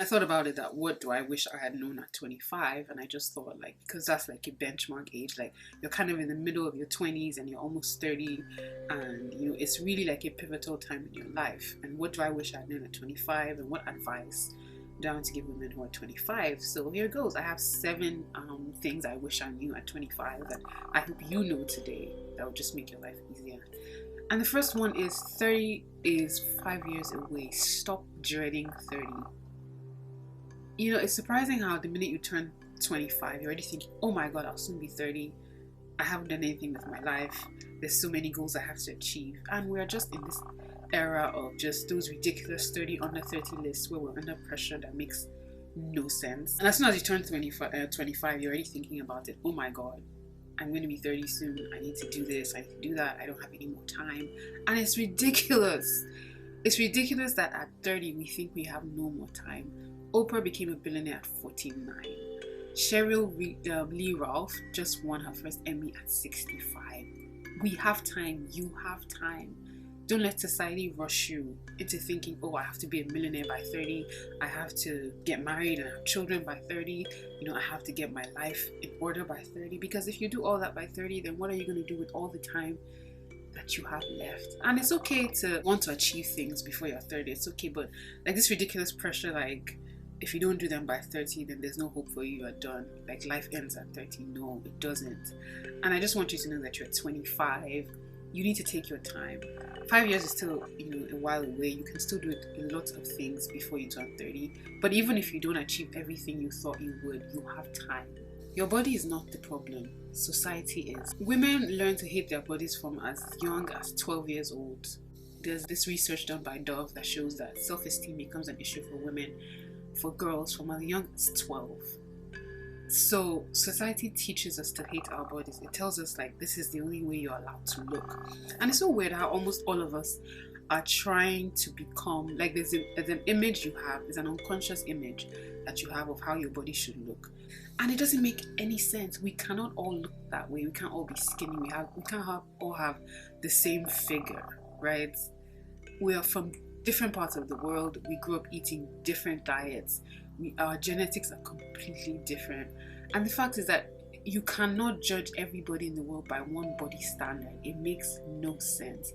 I thought about it that what do I wish I had known at 25, and I just thought like, because that's like a benchmark age, like you're kind of in the middle of your 20s and you're almost 30, and it's really like a pivotal time in your life. And what do I wish I had known at 25, and what advice do I want to give women who are 25? So here goes. I have seven things I wish I knew at 25 that I hope you know today that will just make your life easier. And the first one is 30 is 5 years away. Stop dreading 30. It's surprising how the minute you turn 25, you're already thinking, oh my god, I'll soon be 30. I haven't done anything with my life. There's so many goals I have to achieve. And we're just in this era of just those ridiculous 30 under 30 lists where we're under pressure that makes no sense. And as soon as you turn 25, you're already thinking about it. Oh my god, I'm going to be 30 soon. I need to do this. I need to do that. I don't have any more time. And it's ridiculous. It's ridiculous that at 30 we think we have no more time. Oprah became a billionaire at 49. Cheryl Lee Ralph just won her first Emmy at 65. We have time. You have time. Don't let society rush you into thinking, oh, I have to be a millionaire by 30. I have to get married and have children by 30. I have to get my life in order by 30. Because if you do all that by 30, then what are you going to do with all the time that you have left? And it's okay to want to achieve things before you're 30. It's okay, but like this ridiculous pressure, like if you don't do them by 30, then there's no hope for you. You're done. Like life ends at 30. No, it doesn't. And I just want you to know that you're 25. You need to take your time. 5 years is still, a while away. You can still do a lot of things before you turn 30. But even if you don't achieve everything you thought you would, you have time. Your body is not the problem. Society is. Women learn to hate their bodies from as young as 12 years old. There's this research done by Dove that shows that self-esteem becomes an issue for women, for girls, from as young as 12. So society teaches us to hate our bodies. It tells us like this is the only way you're allowed to look. And it's so weird how almost all of us are trying to become like there's an image you have, there's an unconscious image that you have of how your body should look. And it doesn't make any sense. We cannot all look that way. We can't all be skinny. We can't all have the same figure, right? We are from different parts of the world. We grew up eating different diets. Our genetics are completely different. And the fact is that you cannot judge everybody in the world by one body standard. It makes no sense.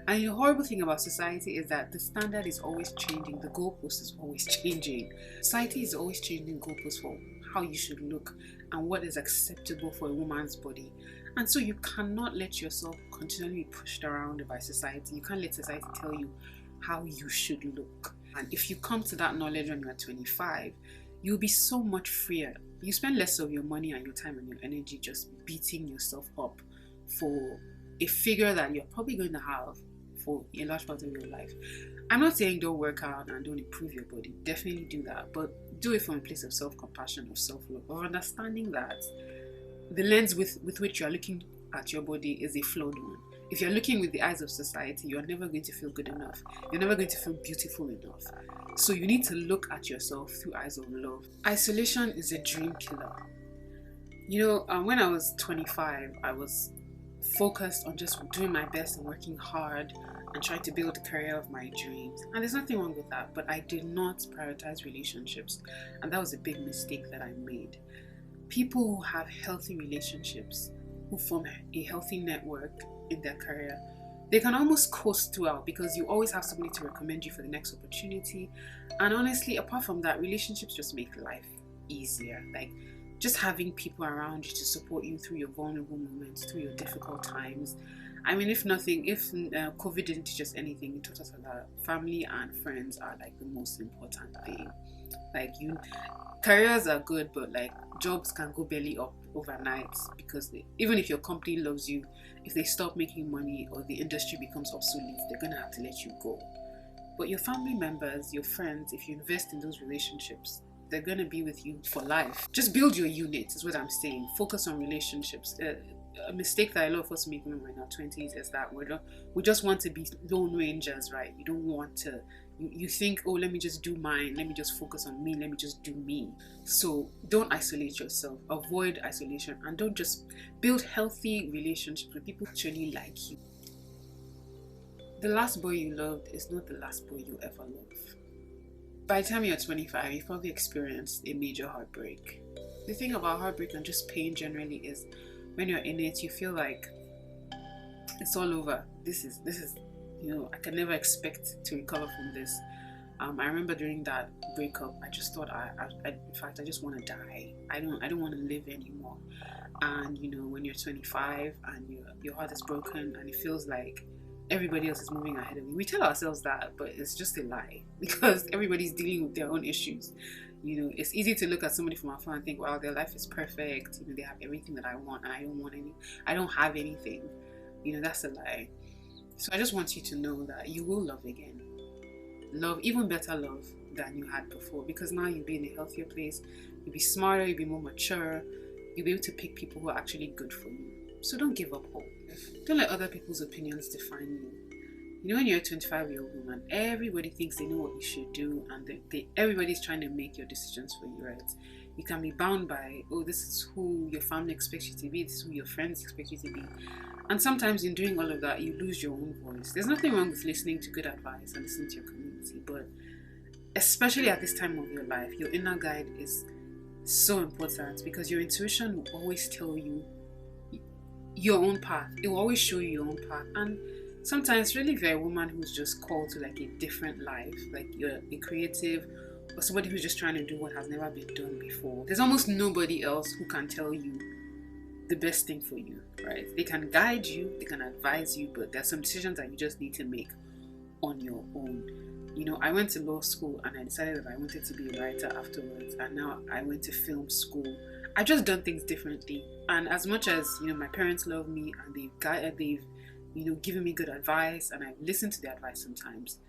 And the horrible thing about society is that the standard is always changing. The goalpost is always changing. Society is always changing goalposts for how you should look and what is acceptable for a woman's body. And so you cannot let yourself continually be pushed around by society. You can't let society tell you how you should look. And if you come to that knowledge when you're 25, you'll be so much freer. You spend less of your money and your time and your energy just beating yourself up for a figure that you're probably going to have for a large part of your life. I'm not saying don't work out and don't improve your body. Definitely do that, but do it from a place of self-compassion or self-love, or understanding that the lens with which you are looking at your body is a flawed one. If you're looking with the eyes of society, you're never going to feel good enough. You're never going to feel beautiful enough. So you need to look at yourself through eyes of love. Isolation is a dream killer. When I was 25, I was focused on just doing my best and working hard and trying to build the career of my dreams. And there's nothing wrong with that, but I did not prioritize relationships. And that was a big mistake that I made. People who have healthy relationships, who form a healthy network in their career, they can almost coast throughout because you always have somebody to recommend you for the next opportunity. And honestly, apart from that, relationships just make life easier. Like just having people around you to support you through your vulnerable moments, through your difficult times. I mean, if COVID didn't teach us anything, it taught us that family and friends are like the most important thing. Like careers are good, but like jobs can go belly up overnight because even if your company loves you, if they stop making money or the industry becomes obsolete, they're gonna have to let you go. But your family members, your friends, if you invest in those relationships, they're gonna be with you for life. Just build your unit is what I'm saying. Focus on relationships. A mistake that a lot of us make when we're in our 20s is that we just want to be lone rangers, right? You don't want to. You think, oh, let me just do mine. Let me just focus on me. Let me just do me. So don't isolate yourself. Avoid isolation, and don't just build healthy relationships with people who actually like you. The last boy you loved is not the last boy you ever love. By the time you're 25, you've probably experienced a major heartbreak. The thing about heartbreak and just pain generally is when you're in it, you feel like it's all over. This is, I can never expect to recover from this. I remember during that breakup, I just thought, in fact, I just want to die. I don't want to live anymore. And when you're 25 and your heart is broken and it feels like everybody else is moving ahead of you, we tell ourselves that, but it's just a lie because everybody's dealing with their own issues. It's easy to look at somebody from afar and think, wow, their life is perfect. They have everything that I want, and I don't want any. I don't have anything. That's a lie. So I just want you to know that you will love again. Love, even better love than you had before, because now you'll be in a healthier place. You'll be smarter, you'll be more mature, you'll be able to pick people who are actually good for you. So don't give up hope. Don't let other people's opinions define you. When you're a 25-year-old woman, everybody thinks they know what you should do, and everybody's trying to make your decisions for you, right? You can be bound by, oh, this is who your family expects you to be, this is who your friends expect you to be. And sometimes in doing all of that, you lose your own voice. There's nothing wrong with listening to good advice and listening to your community, but especially at this time of your life, your inner guide is so important, because your intuition will always tell you your own path. It will always show you your own path. And sometimes really, if you're a woman who's just called to like a different life, like you're a creative or somebody who's just trying to do what has never been done before, there's almost nobody else who can tell you the best thing for you, right? They can guide you, they can advise you, but there's some decisions that you just need to make on your own. I went to law school and I decided that I wanted to be a writer afterwards, and now I went to film school. I've just done things differently, and as much as my parents love me and they've given me good advice, and I've listened to their advice sometimes,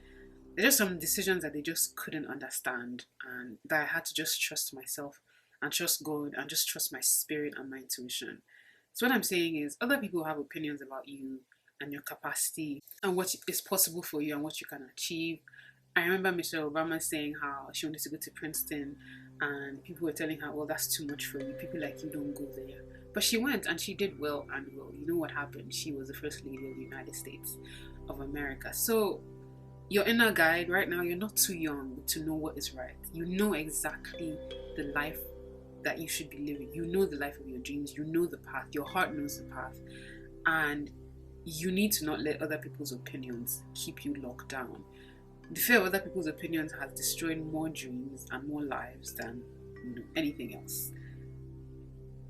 there's just some decisions that they just couldn't understand, and that I had to just trust myself and trust God and just trust my spirit and my intuition. So what I'm saying is, other people have opinions about you and your capacity and what is possible for you and what you can achieve. I remember Michelle Obama saying how she wanted to go to Princeton, and people were telling her, well, that's too much for you. People like you don't go there. But she went and she did well, and well, you know what happened? She was the first lady of the United States of America. So your inner guide right now, you're not too young to know what is right. You know exactly the life that you should be living. You know the life of your dreams. You know the path. Your heart knows the path. And you need to not let other people's opinions keep you locked down. The fear of other people's opinions has destroyed more dreams and more lives than anything else.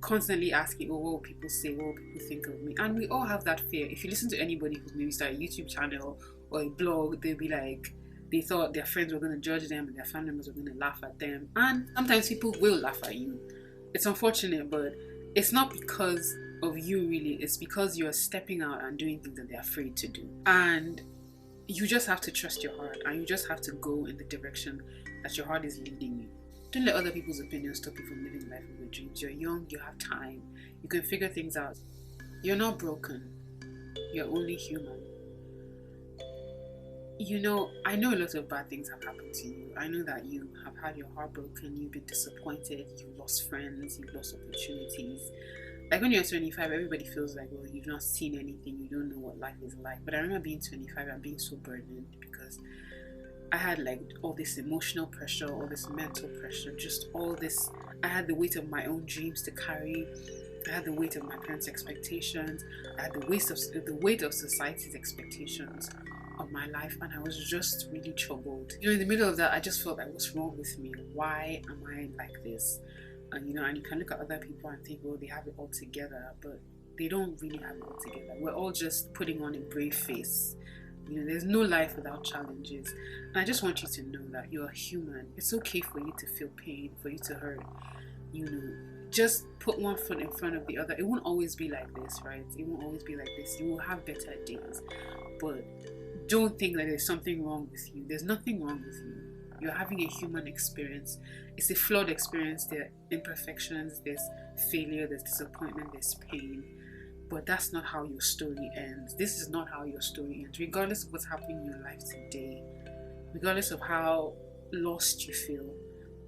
Constantly asking, oh, what will people say? What will people think of me? And we all have that fear. If you listen to anybody who's maybe started a YouTube channel or a blog, they'll be like, they thought their friends were going to judge them and their family members were going to laugh at them. And sometimes people will laugh at you. It's unfortunate, but it's not because of you really. It's because you're stepping out and doing things that they're afraid to do. And you just have to trust your heart, and you just have to go in the direction that your heart is leading you. Don't let other people's opinions stop you from living the life of your dreams. You're young, you have time, you can figure things out. You're not broken, you're only human. I know a lot of bad things have happened to you. I know that you have had your heart broken, you've been disappointed, you've lost friends, you've lost opportunities. Like when you're 25, everybody feels like, well, you've not seen anything, you don't know what life is like. But I remember being 25 and being so burdened, because I had like all this emotional pressure, all this mental pressure, just all this. I had the weight of my own dreams to carry. I had the weight of my parents' expectations. I had the weight of society's expectations of my life, and I was just really troubled. In the middle of that, I just felt like, what's wrong with me? Why am I like this? And you can look at other people and think, well, they have it all together, but they don't really have it all together. We're all just putting on a brave face. There's no life without challenges. And I just want you to know that you're human. It's okay for you to feel pain, for you to hurt. Just put one foot in front of the other. It won't always be like this, right? It won't always be like this. You will have better days. But don't think that there's something wrong with you. There's nothing wrong with you. You're having a human experience. It's a flawed experience. There are imperfections, there's failure, there's disappointment, there's pain. But that's not how your story ends. This is not how your story ends. Regardless of what's happening in your life today, regardless of how lost you feel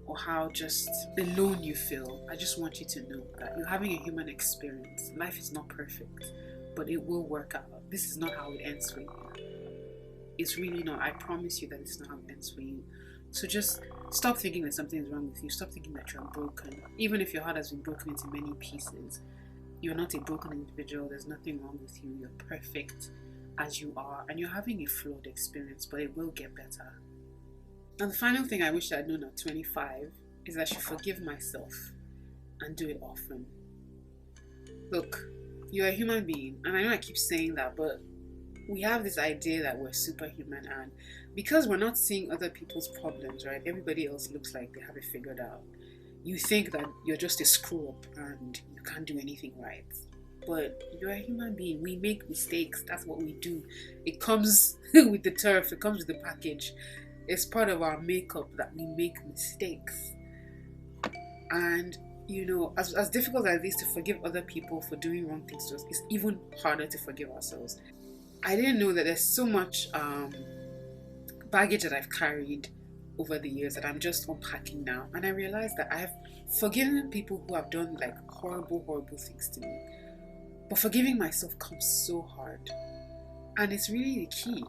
or how just alone you feel, I just want you to know that you're having a human experience. Life is not perfect, but it will work out. This is not how it ends for you. It's really not. I promise you that it's not how it ends for you. So just stop thinking that something is wrong with you. Stop thinking that you're broken. Even if your heart has been broken into many pieces, you're not a broken individual. There's nothing wrong with you. You're perfect as you are, and you're having a flawed experience, but it will get better. And the final thing I wish I'd known at 25 is I should forgive myself and do it often. Look, you're a human being, and I know I keep saying that, but we have this idea that we're superhuman, and because we're not seeing other people's problems, right? Everybody else looks like they have it figured out. You think that you're just a screw up and you can't do anything right. But you're a human being. We make mistakes. That's what we do. It comes with the turf, it comes with the package. It's part of our makeup that we make mistakes. And as difficult as it is to forgive other people for doing wrong things to us, it's even harder to forgive ourselves. I didn't know that there's so much baggage that I've carried over the years that I'm just unpacking now. And I realized that I've forgiven people who have done like horrible, horrible things to me. But forgiving myself comes so hard. And it's really the key.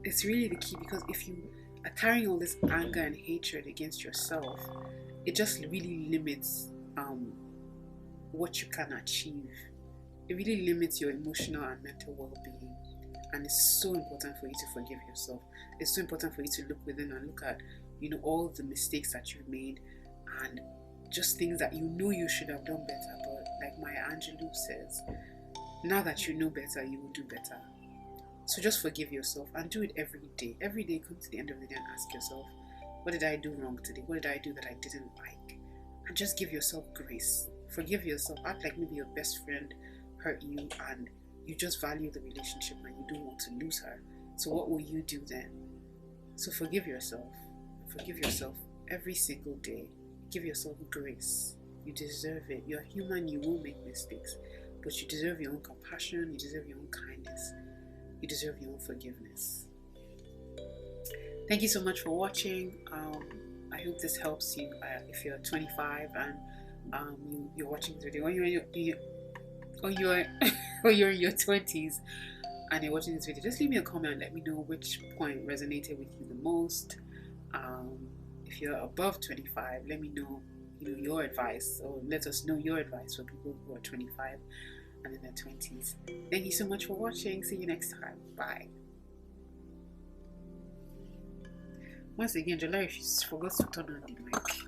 It's really the key, because if you are carrying all this anger and hatred against yourself, it just really limits what you can achieve. It really limits your emotional and mental well-being. And it's so important for you to forgive yourself. It's so important for you to look within and look at, all the mistakes that you've made and just things that you should have done better. But like Maya Angelou says, now that you know better, you will do better. So just forgive yourself and do it every day. Every day, come to the end of the day and ask yourself, what did I do wrong today? What did I do that I didn't like? And just give yourself grace. Forgive yourself. Act like maybe your best friend hurt you and you just value the relationship and you don't want to lose her. So what will you do then? So forgive yourself. Forgive yourself every single day. Give yourself grace. You deserve it. You're human. You will make mistakes. But you deserve your own compassion. You deserve your own kindness. You deserve your own forgiveness. Thank you so much for watching. I hope this helps you if you're 25 and you're watching this video, or you're in your 20s and you're watching this video. Just leave me a comment and let me know which point resonated with you the most. If you're above 25, let me know your advice, or let us know your advice for people who are 25 and in their 20s. Thank you so much for watching. See you next time. Bye. Once again, July, if you forgot to turn on the mic.